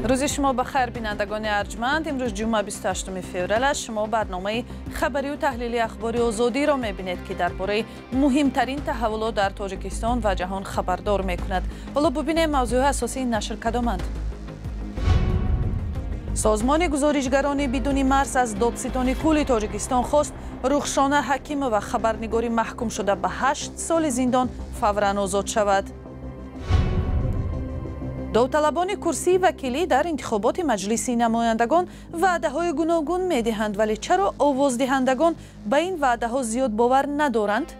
روز شما بخیر بینندگان ارجمند. امروز جمعه 28 فوریه است. شما برنامه خبری و تحلیلی اخبار آزادی را می‌بینید که درباره مهمترین تحولات در تاجیکستان و جهان خبردار می‌کند. حالا ببینیم موضوع اساسی این نشر کدامند. سازمان گزارشگران بدون مرز از دادستان کل تاجیکستان خواست رخشانه حکیم و خبرنگاری محکوم شده به 8 سال زندان فوراً آزاد شود. داوطلبان کرسی وکیلی در انتخابات مجلس نمایندگان وعده‌های گوناگون می‌دهند، ولی چرا آوازدهندگان به این وعده‌ها زیاد باور ندارند؟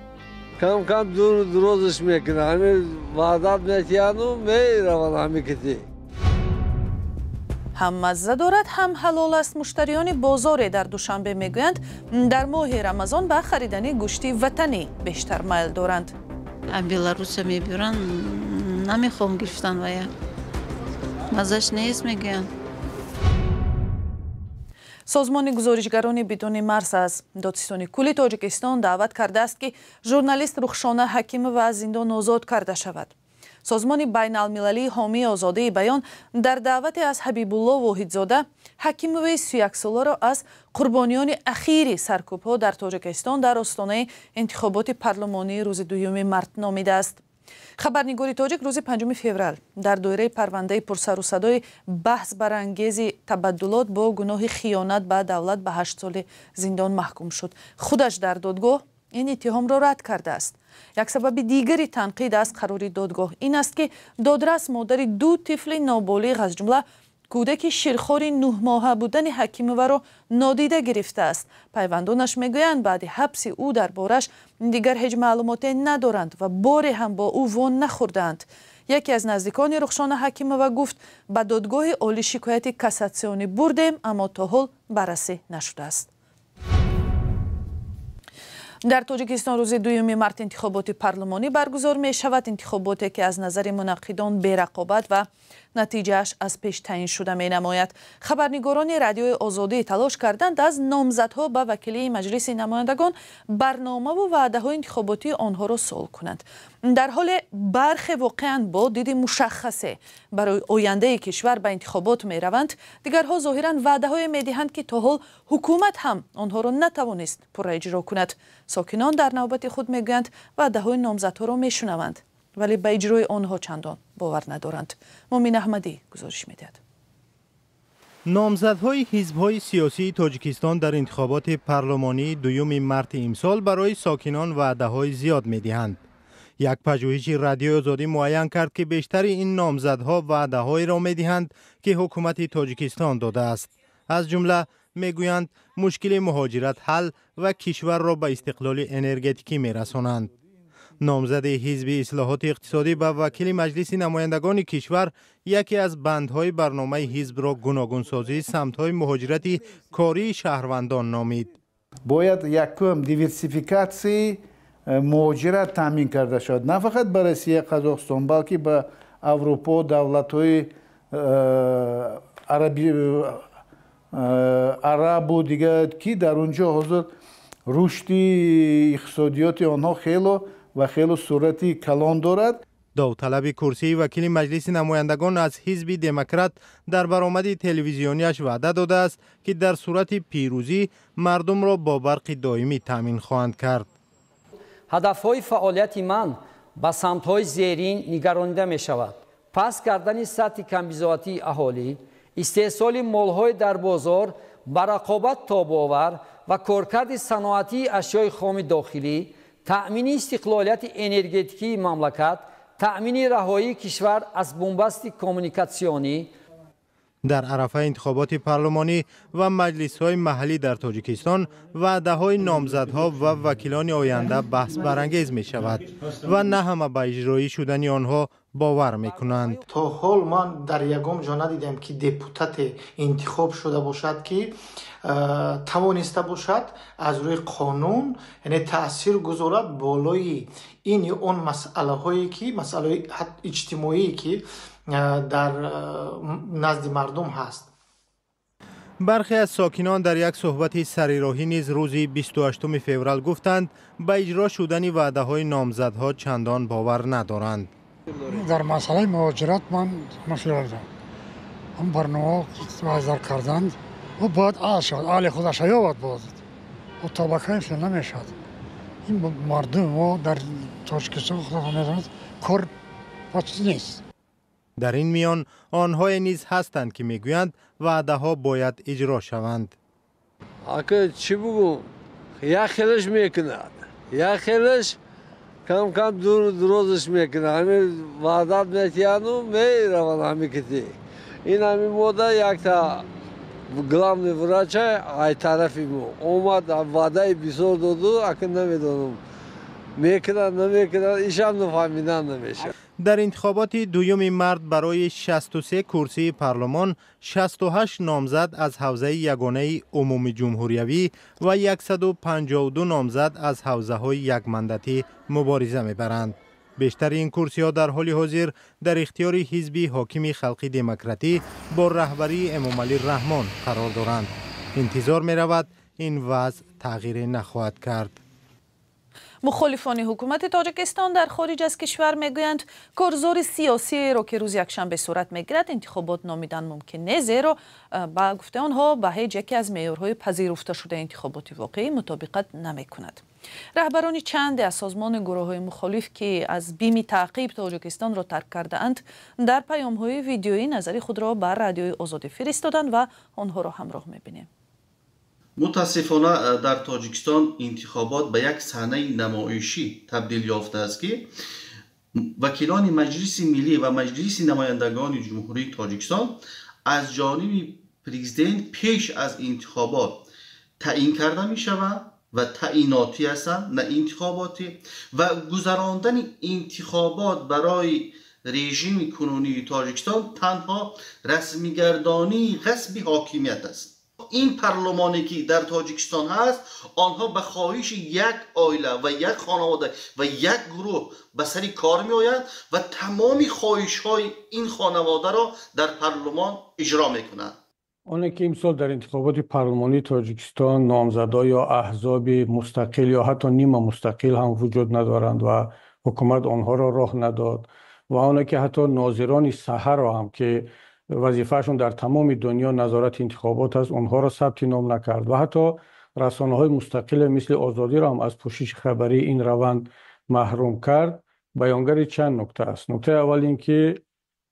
کم کم درستش میکنه، همین وعدات میکنن و میروند همیکتی. هم مزه دارد هم حلال است. مشتریان بازار در دوشنبه میگویند در ماه رمضان به خریدن گوشت وطنی بیشتر میل دارند. بلاروس میبرن نمیخوام گرفتن و یا مزش نیست میگن. سازمان گزارشگران بدون مرز از دادستان کل تاجیکستان دعوت کرده است که ژورنالیست رخشانه حکیم و از زندان آزاد کرده شود. سازمان بین المللی حامی آزادی بیان در دعوت از حبیب الله واحدزاده حکیم وی 31 ساله را از قربانیان اخیر سرکوب‌ها در تاجیکستان در آستانه انتخابات پارلمانی روز 2 مارس نامیده است. خبرنگاری تاجیک روز 5 فوریه در دایره پرونده پرسر و صدای بحث برانگیز تبدلات با گناه خیانت به دولت به 8 سال زندان محکوم شد. خودش در دادگاه این اتهام را رد کرده است. یک سبب دیگری تنقید از قرار دادگاه این است که دادرس مادر 2 طفل نابالغ از جمله کودک شیرخوار 9 ماهه بودن حکیم و را نادیده گرفته است. پیوندانش میگویند بعد حبس او دربارش دیگر هیچ معلوماتی ندارند و باری هم با او وان نخوردند. یکی از نزدیکان رخشانه حکیم و گفت به دادگاه عالی شکایت کاساسیونی بردیم اما تا حال بررسی نشده است. در تاجیکستان روز 2 مارس انتخابات پارلمانی برگزار می شود. انتخاباتی که از نظر منعقدان بی رقابت و نتیجهش از پیش تعیین شده می نماید. خبرنگاران رادیوی آزادی تلاش کردند از نامزدها به وکیلی مجلس نمایندگان برنامه و وعده‌های انتخاباتی آنها را سوال کنند. در حال برخی واقعاً با دید مشخصه برای آینده کشور به انتخابات می روند، دیگرها ظاهراً وعده‌های می دهند که تا حال حکومت هم آنها را نتوانست پورا اجرا کند. ساکنان در نوبت خود میگویند وعده‌های نامزدها را میشنوند ولی به اجرای آنها چندان باور ندارند. مومن احمدی گزارش میدهد. نامزدهای حزب‌های سیاسی تاجیکستان در انتخابات پارلمانی 2 مارس امسال برای ساکنان وعده‌های زیاد میدهند. یک پژوهش رادیوی آزادی معین کرد که بیشتر این نامزدها وعده‌هایی را میدهند که حکومت تاجیکستان داده است. از جمله میگویند مشکل مهاجرت حل و کشور را به استقلال انرژتیکی میرسانند. نامزد حزب اصلاحات اقتصادی به وکیل مجلس نمایندگان کشور یکی از بندهای برنامه حزب را گوناگون سازی سمت‌های مهاجرت کاری شهروندان نامید. باید یکم دیورسیفیکاسی مهاجرت تامین کرده شد، نه فقط به روسیه قزاقستان بلکه به اروپا، دولت‌های عرب و دیگه که در اونجا حاضر رشد اقتصادیات آنها خیلی صورتی کلان دارد. داوطلب کرسی وکیل مجلس نمایندگان از حزب دموکرات در برآمد تلویزیونیش وعده داده است که در صورت پیروزی مردم را با برق دائمی تامین خواهند کرد. هدفهای فعالیت من به سمت‌های زیرین نگرانیده می شود. پس کردن سطح کمبیزاتی اهالی، استحصال مال‌های در بازار، به رقابت تاب‌آور و کارکرد صنعتی اشیای خام داخلی، تأمین استقلالیت انرژتیکی مملکت، تأمین رهایی کشور از بنبست کمیونیکاسیونی. در عرصه انتخابات پارلمانی و مجلس‌های محلی در تاجیکستان وعده‌های نامزدها و وکیلان آینده بحث برانگیز می شود و نه همه به اجرایی شدن آنها باور میکنند. تا حال من در یگام جا ندیدم که دپوتات انتخاب شده باشد که توانسته باشد از روی قانون یعنی تأثیر گذارد بالای این اون مسئله هایی که مسئله اجتماعی که در نزد مردم هست. برخی از ساکنان در یک صحبت سریراهی نیز روز 28 فوریه گفتند به اجرا شدن وعده‌های نامزدها چندان باور ندارند. در مسئله مهاجرت من مشکل دارم. اون برنامه وضع کردند و باید آل شد، آل خودش یابد بازد و طبقه فعلا نمیشد. این مردم ما در تاجیکستان خدا میداند کار پاچیز نیست. در این میان آنهای نیز هستند که میگویند وعده ها باید اجرا شوند. آکه چی بگم؟ یا خیلیش میکند، یا خیلیش کم کم درستش میکنه. همین وعدات میتیانو میروند همین کتی. این همین موده یک تا главный врач ай طرفی مو اومد وعده بسیار دادو اکنون نمیدونم میکنن نمیکنن ایشان نفهمیدن نمیشه. در انتخابات دوم مارس برای 63 کرسی پارلمان 68 نامزد از حوزه یگانه عمومی جمهوریوی و 152 نامزد از حوزه های یک مانداتی مبارزه میبرند. بیشتر این کرسی ها در حال حاضر در اختیار حزب حاکم خلقی دموکراتی با رهبری امامعلی رحمان قرار دارند. انتظار می رود این وضع تغییر نخواهد کرد. مخالفان حکومت تاجیکستان در خارج از کشور میگویند کارزار سیاسی را که روز یکشنبه صورت میگیرد انتخابات نامیدن ممکن نیست، زیرا با گفته آنها به هیچ یکی از معیارهای پذیرفته شده انتخابات واقعی مطابقت نمیکند. رهبران چند از سازمان گروه‌های مخالف که از بیم تعقیب تاجیکستان را ترک کرده اند در پیام‌های ویدیویی نظری خود را بر رادیوی آزادی فرستادند و آنها را همراه می‌بینیم. متاسفانه در تاجیکستان انتخابات به یک صحنه نمایشی تبدیل یافته است که وکیلان مجلس ملی و مجلس نمایندگان جمهوری تاجیکستان از جانب پرزیدنت پیش از انتخابات تعیین کرده می شود و تعییناتی هستند، نه انتخاباتی، و گذراندن انتخابات برای رژیم کنونی تاجیکستان تنها رسمیگردانی غصب حاکمیت است. این پارلمانی که در تاجیکستان هست آنها به خواهش یک عائله و یک خانواده و یک گروه به سر کار می آیند و تمام خواهش های این خانواده را در پارلمان اجرا می کنند. آنه که امسال در انتخابات پارلمانی تاجیکستان نامزدها یا احزاب مستقل یا حتی نیمه مستقل هم وجود ندارند و حکومت آنها را راه نداد و آنه که حتی ناظران سحر را هم که وظیفهشون در تمام دنیا نظارت انتخابات است اونها را ثبت نام نکرد و حتی رسانه‌های مستقل مثل آزادی را هم از پوشش خبری این روند محروم کرد. بیانگر چند نکته است. نکته اول این که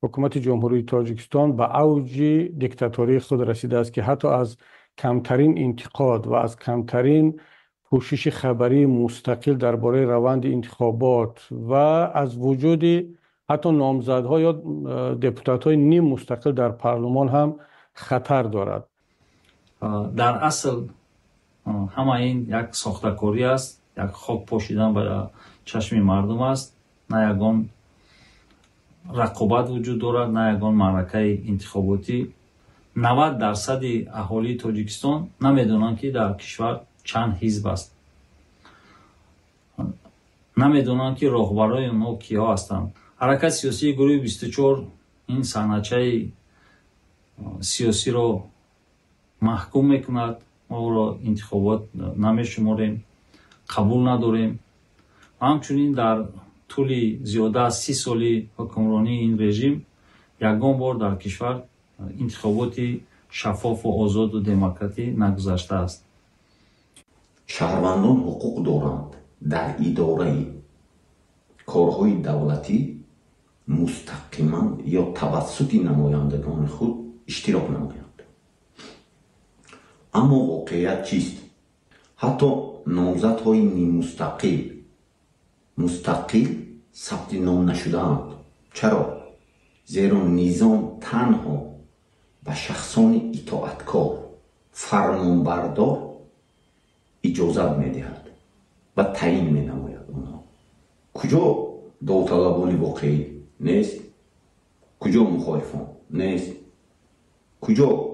حکومت جمهوری تاجیکستان به اوج دیکتاتوری خود رسیده است که حتی از کمترین انتقاد و از کمترین پوشش خبری مستقل درباره روند انتخابات و از وجود حتی نامزدها یا دپوتات‌های نیم مستقل در پارلمان هم خطر دارد. در اصل همه این یک ساخته‌کاری است، یک خاک پاشیدن برای چشم مردم است. نه یگان رقابت وجود دارد، نه یگان معرکه انتخاباتی. 90% اهالی تاجیکستان نمیدونند که در کشور چند حزب است. نمیدونند که راهبرای اونها کیا هستند. حرکت سیاسی گروه 24 این صحنه‌چه سیاسی را محکوم میکند. ما او را انتخابات نمیشماریم، قبول نداریم. همچنین در طول زیاده از 30 سالی حکمرانی این رژیم یگان بار در کشور انتخاباتی شفاف و آزاد و دموکراتی نگذشته است. شهروندان حقوق دارند در اداره کارهای دولتی مستقیما یا توسط نمایندگان خود اشتراک نمایند. اما واقعیت چیست؟ حتی نامزدهای نیم مستقل ثبت نام نشده‌اند. چرا؟ زیرا نظام تنها به شخصان اطاعتکار فرمانبردار اجازت می‌دهد و تعیین می‌نماید. آنها کجا داوطلبان واقعی نیست؟ کجا مخالفان نیست؟ کجا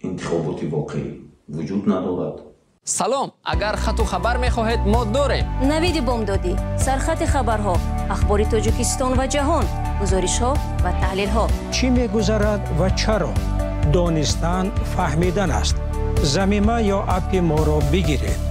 انتخابات واقعی وجود ندارد؟ سلام، اگر خط و خبر می‌خواهید ما داریم. نوید بامدادی، سرخط خبرها، اخبار تاجیکستان و جهان، گزارش‌ها و تحلیل‌ها. چی می‌گذرد و چرا؟ دانستن فهمیدن است. زمینه یا اپ ما را بگیرید.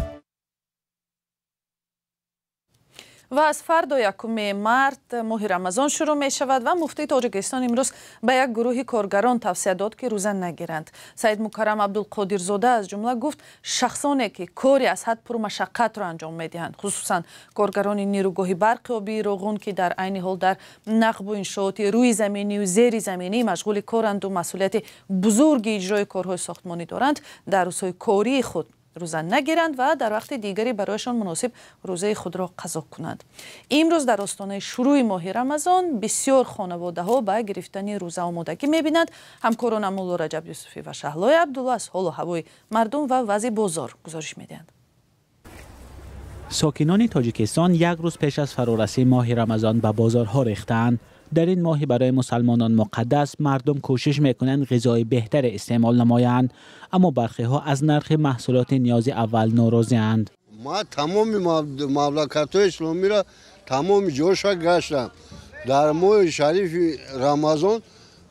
و از فردا 1 مارت ماه رمضان شروع می شود و مفتی تاجیکستان امروز به یک گروه کارگران توصیه داد که روزه نگیرند. سید مکرم عبدالقادرزاده از جمله گفت شخصانی که کاری از حد پرمشقت را انجام می دهند، خصوصا کارگران نیروگاه برق و بیروغون که در عین حال در نقب و انشاءات روی زمینی و زیر زمینی مشغول کارند و مسئولیت بزرگ اجرای کارهای ساختمانی دارند، در روزهای کاری خود روزه نگیرند و در وقت دیگری برایشان مناسب روزه خود را قضا کنند. امروز در آستانه شروع ماه رمضان بسیار خانواده ها به گرفتن روزه آمادگی می‌بینند. همکاران مولا رجب یوسفی و شهلای عبدالله از حال و هوای مردم و وضع بازار گزارش می‌دهند. ساکنان تاجیکستان یک روز پیش از فرارسی ماه رمضان به بازارها ریختند. در این ماه برای مسلمانان مقدس مردم کوشش میکنند غذای بهتر استعمال نمایند، اما برخی ها از نرخ محصولات نیاز اول ناراضی‌اند. ما تمام مملکت‌های اسلامی را تمام جاشا گشتم. در ماه شریف رمضان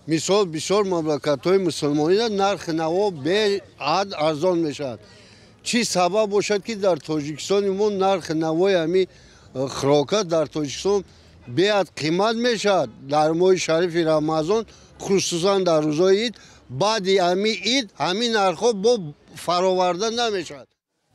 مثال بسیار مملکت‌های مسلمانی را نرخ نوا به حد ارزان میشد. چی سبب باشد که در تاجیکستان ما نرخ نوای همین خوراکات در تاجیکستان بیاد قیمت میشد؟ در ماه شریف رمضان خصوصا در روزهای عید، بعد همین عید همین نرخ‌ها با فراورده نمیشد.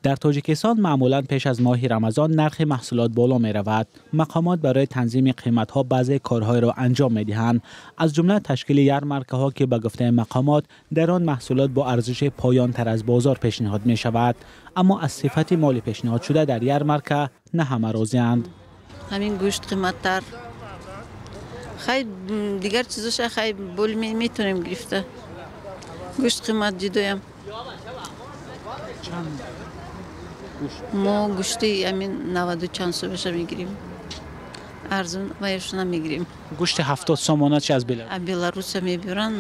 در تاجیکستان معمولا پیش از ماه رمضان نرخ محصولات بالا می رود. مقامات برای تنظیم قیمت ها بعضی کارهای را انجام می دهند، از جمله تشکیل یرمرکه ها که به گفته مقامات در آن محصولات با ارزش پایان تر از بازار پیشنهاد می شود، اما از صفت مال پیشنهاد شده در یرمرکه نه همه راضی‌اند. همین گوشت قیمت‌تر، خیلی دیگر چیزاش خیلی بول میتونیم گرفته. گوشت قیمت جدایم. ما گوشتی همین 90 چند صبحش میگیریم، ارزون وایش نمیگیریم. گوشت 70 سومانه چه از بلاروس؟ بلاروس میبرن،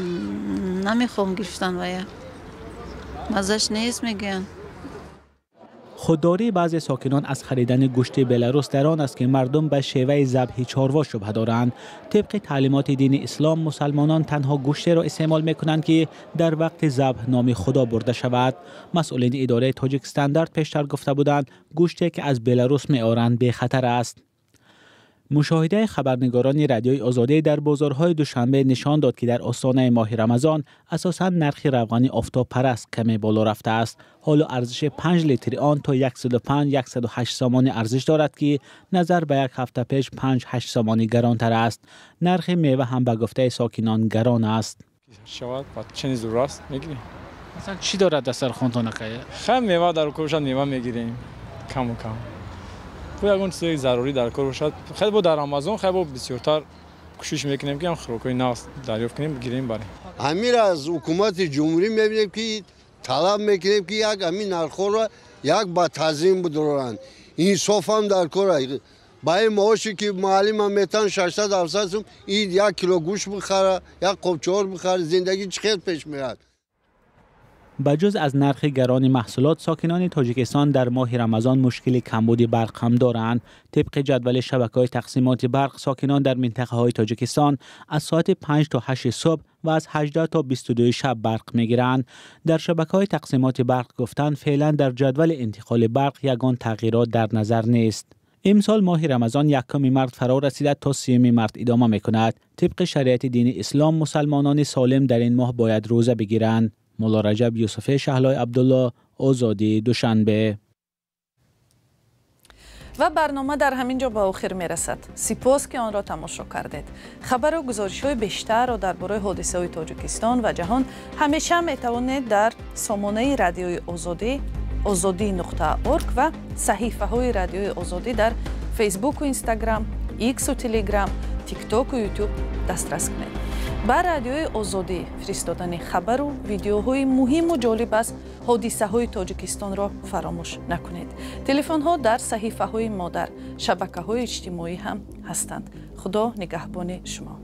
نمیخوام گرفتن ویا، مزش نیست میگن. خودداری بعضی ساکنان از خریدن گوشت بلاروس در آن است که مردم به شیوه ذبح چاروا شبهه دارند. طبق تعلیمات دین اسلام مسلمانان تنها گوشت را استعمال میکنند که در وقت ذبح نام خدا برده شود. مسئولین اداره تاجیک استاندارد پیشتر گفته بودند گوشتی که از بلاروس میآورند بی خطر است. مشاهده خبرنگاران رادیوی آزادی در بازارهای دوشنبه نشان داد که در آستانه ماه رمضان اساساً نرخ روغن آفتاب پرست کمی بالا رفته است. حالا ارزش 5 لیتر آن تا 105-108 سامان ارزش دارد که نظر به یک هفته پیش 5-8 سامانی گرانتر است. نرخ میوه هم به گفته ساکنان گران است. شود چنین ضرورت میگیریم. مثلا چی دارد دسترخوانتان که؟ خیلی میوه در کارش میوه میگیریم کم و کم. یگان چیزی ضروری در کار باشد. خیلی با در رمضان خیلی با بسیارتر کوشش میکنیم که هم خوراکای ناس دریافت کنیم بگیریم برای. همین از حکومت جمهوری میبینیم که طلب میکنیم که یک همین نرخ‌ها را یک با تنظیم بدارند. انصاف هم در کار. برای معاشی که معلم میتن 600-700 سوم این 1 کیلو گوشت بخره، یک قبچار بخره، زندگی چقدر پیش میاد. بجز از نرخ گران محصولات، ساکنان تاجیکستان در ماه رمضان مشکل کمبود برق هم دارند. طبق جدول شبکه‌های تقسیمات برق، ساکنان در منطقه‌های تاجیکستان از ساعت 5 تا 8 صبح و از 18 تا 22 شب برق می‌گیرند. در شبکه‌های تقسیمات برق گفتند فعلا در جدول انتقال برق یگان تغییرات در نظر نیست. امسال ماه رمضان 1 مارت فرا رسیده تا 30 مارت ادامه می‌کند. طبق شریعت دین اسلام مسلمانان سالم در این ماه باید روزه بگیرند. مولا رجب یوسفی، شهلای عبدالله، آزادی، دوشنبه. و برنامه در همین جا به آخر می رسد. سپاس که آن را تماشا کردید. خبر و گزارش های بیشتر را درباره حادثه های تاجیکستان و جهان همیشه می توانید در سامانه رادیوی آزادی azadi.org و صحیفه های رادیوی آزادی در فیسبوک و اینستاگرام، ایکس و تلگرام، تیک تاک و یوتیوب دسترس کنید. بر رادیوی آزادی فرستادن خبر و ویدیوهای مهم و جالب از حادثه های تاجیکستان را فراموش نکنید. تلفن ها در صحیفه های ما در شبکه های اجتماعی هم هستند. خدا نگهبان شما.